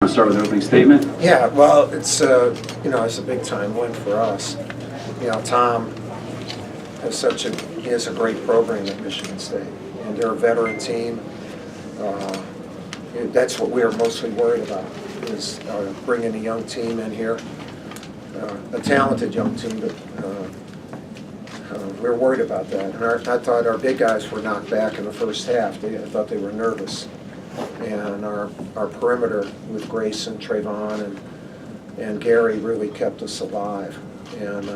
We'll start with an opening statement. Yeah, well, it's it's a big time win for us. Tom he has a great program at Michigan State, and they're a veteran team. That's what we are mostly worried about, is bringing a young team in here, a talented young team. But we're worried about that. And I thought our big guys were knocked back in the first half. I thought they were nervous. And our perimeter with Grayson, Trayvon, and Gary really kept us alive. And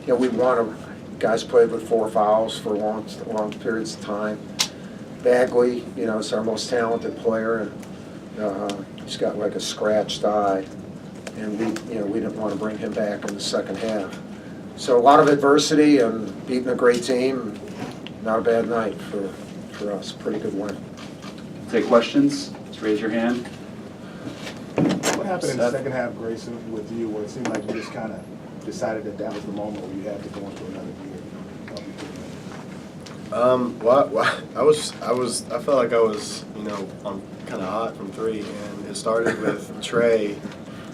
we won. Guys played with 4 fouls for long periods of time. Bagley, is our most talented player, and he's got like a scratched eye, and we didn't want to bring him back in the second half. So a lot of adversity and beating a great team. Not a bad night for us. Pretty good win. Take questions. Just raise your hand. What happened in the second half, Grayson, with you, where it seemed like you just kind of decided that was the moment where you had to go into another gear? I felt like I was, I'm kind of hot from 3, and it started with Trey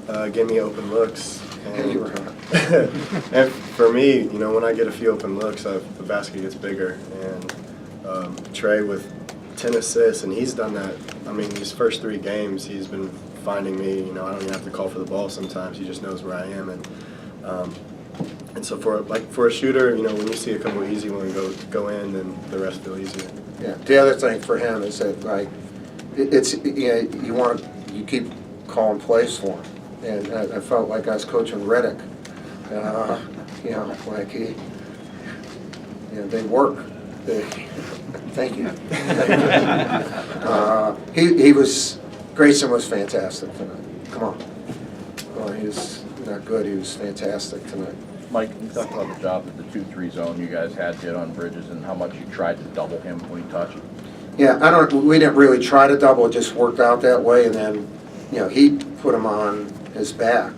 giving me open looks. And You were hot. and for me, when I get a few open looks, the basket gets bigger. And Trey with 10 assists, and he's done that. I mean, these first 3 games, he's been finding me. I don't even have to call for the ball sometimes. He just knows where I am. And so for a shooter, when you see a couple of easy ones go in, then the rest feel easier. Yeah. The other thing for him is that you keep calling plays for him, and I felt like I was coaching Reddick. They work. Thank you. Grayson was fantastic tonight. Come on. Well, he was not good. He was fantastic tonight. Mike, you talked about the job that the 2-3 zone you guys had did on Bridges and how much you tried to double him when he touched. Yeah, we didn't really try to double. It just worked out that way, and then, he put him on his back.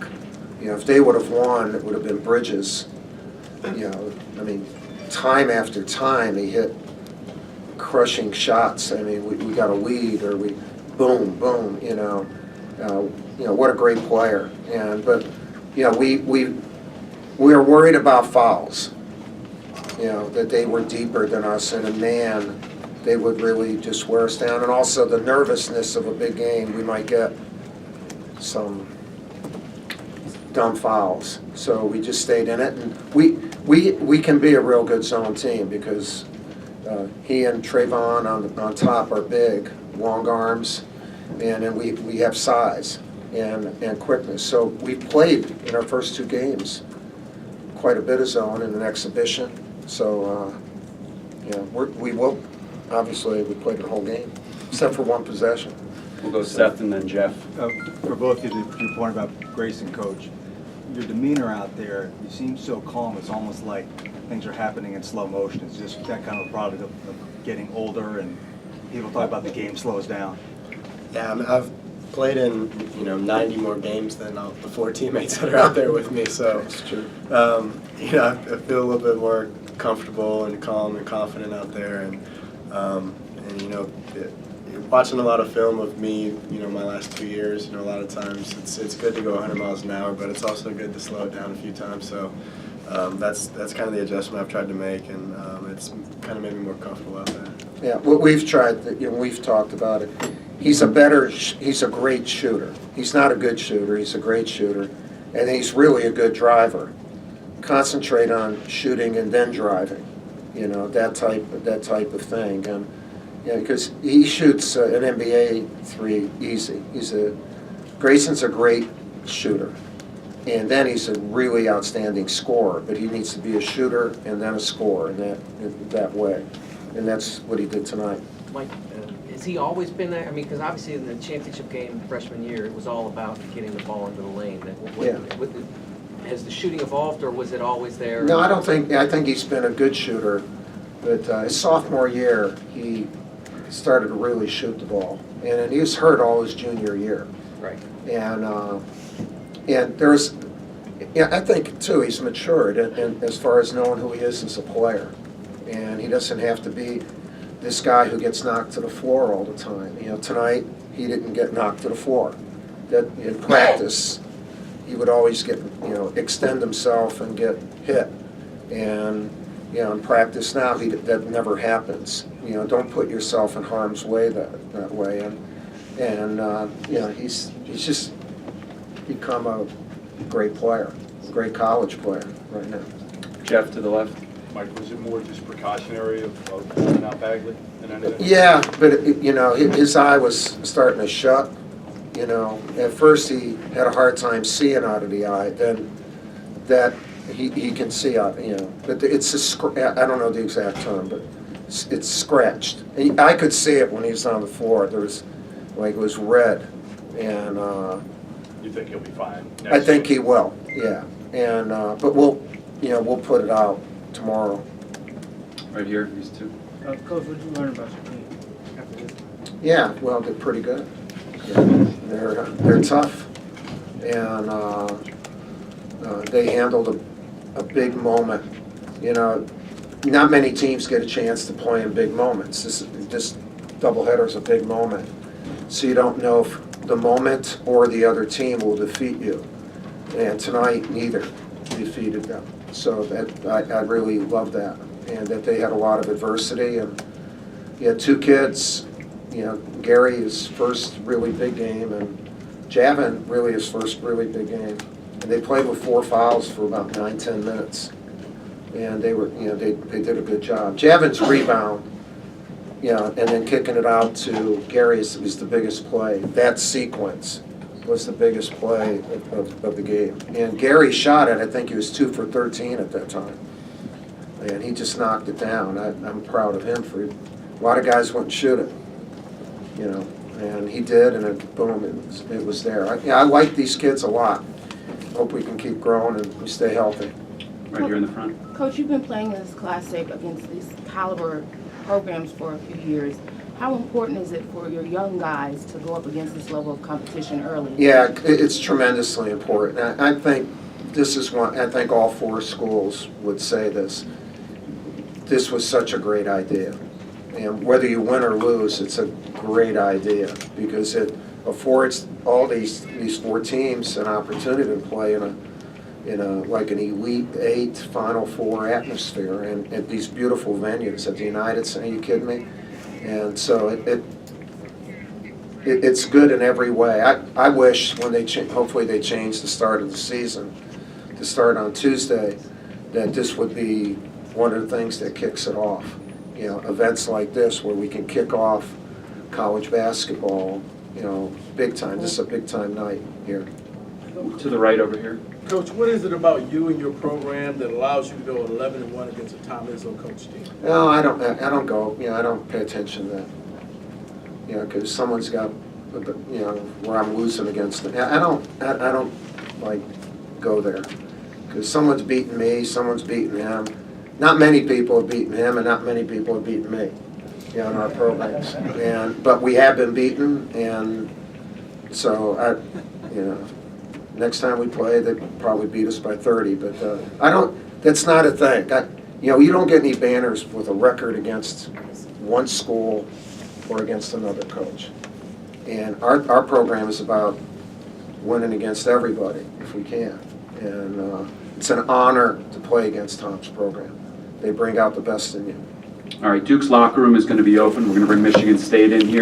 If they would have won, it would have been Bridges. Time after time he hit crushing shots. We got a lead, or we boom, boom. What a great player. But we were worried about fouls. That they were deeper than us, and a man, they would really just wear us down. And also the nervousness of a big game, we might get some dumb fouls. So we just stayed in it, and we can be a real good zone team because he and Trayvon on top are big, long arms, and then we have size and quickness. So we played in our first 2 games quite a bit of zone in an exhibition. So we will. Obviously, we played the whole game except for 1 possession. We'll go Seth and then Jeff. For both of you, to your point about Grayson, Coach, your demeanor out there, you seem so calm. It's almost like things are happening in slow motion. It's just that kind of a product of getting older, and people talk about the game slows down. Yeah, I've played in 90 more games than the 4 teammates that are out there with me. So That's true. I feel a little bit more comfortable and calm and confident out there, and watching a lot of film of me, my last 2 years, a lot of times it's good to go 100 miles an hour, but it's also good to slow it down a few times. So that's kind of the adjustment I've tried to make, and it's kind of made me more comfortable out there. Yeah, what we've tried, we've talked about it. He's a great shooter. He's not a good shooter, he's a great shooter, and he's really a good driver. Concentrate on shooting and then driving, that type of thing. And because he shoots an NBA 3 easy. Grayson's a great shooter, and then he's a really outstanding scorer. But he needs to be a shooter and then a scorer in that way, and that's what he did tonight. Mike, has he always been there? Because obviously in the championship game freshman year, it was all about getting the ball into the lane. Has the shooting evolved, or was it always there? No, I think he's been a good shooter, but his sophomore year, he started to really shoot the ball, and he was hurt all his junior year. Right. And I think too he's matured and as far as knowing who he is as a player, and he doesn't have to be this guy who gets knocked to the floor all the time. Tonight he didn't get knocked to the floor, that in practice, he would always get, extend himself and get hit. And, in practice now, that never happens. Don't put yourself in harm's way that way. And he's just become a great player, a great college player right now. Jeff to the left. Mike, was it more just precautionary of pulling out Bagley than anything? Yeah, but, his eye was starting to shut. At first he had a hard time seeing out of the eye, then that he can see out, but it's I don't know the exact term, but it's scratched. And I could see it when he was on the floor. There was, it was red, and You think he'll be fine? I think he will, yeah. And, but we'll put it out tomorrow. Right here, these two. Coach, what did you learn about your team after this? Yeah, well, they're pretty good. They're tough, and they handled a big moment. Not many teams get a chance to play in big moments. This doubleheader's a big moment, so you don't know if the moment or the other team will defeat you. And tonight, neither defeated them. So I really love that, and that they had a lot of adversity. And you had two kids. Gary, his first really big game, and Javin, really his first really big game. And they played with 4 fouls for about 9-10 minutes. And they were, they did a good job. Javin's rebound, and then kicking it out to Gary was the biggest play. That sequence was the biggest play of the game. And Gary shot it, I think he was 2 for 13 at that time. And he just knocked it down. I'm proud of him for it. A lot of guys wouldn't shoot it. And he did, and then boom, it was there. I like these kids a lot. Hope we can keep growing and we stay healthy. Right here in the front. Coach, you've been playing this Classic against these caliber programs for a few years. How important is it for your young guys to go up against this level of competition early? Yeah, it's tremendously important. I think this is one, I think all 4 schools would say this. This was such a great idea. And whether you win or lose, it's a great idea because it affords all these 4 teams an opportunity to play in a like an Elite 8 Final 4 atmosphere and at these beautiful venues at the United Center. Are you kidding me? And so it's good in every way. I wish when hopefully they change the start of the season to start on Tuesday, that this would be one of the things that kicks it off. Events like this where we can kick off college basketball, big time. This is a big time night here. To the right over here. Coach, what is it about you and your program that allows you to go 11-1 against a Tom Izzo coach team? No, I don't go. I don't pay attention to that. Because someone's got, where I'm losing against them. I don't like go there. Because someone's beating me, someone's beating him. Not many people have beaten him, and not many people have beaten me, in our programs. But we have been beaten, and so next time we play, they probably beat us by 30. But that's not a thing. You don't get any banners with a record against one school or against another coach. And our program is about winning against everybody if we can. And it's an honor to play against Tom's program. They bring out the best in you. All right, Duke's locker room is going to be open. We're going to bring Michigan State in here.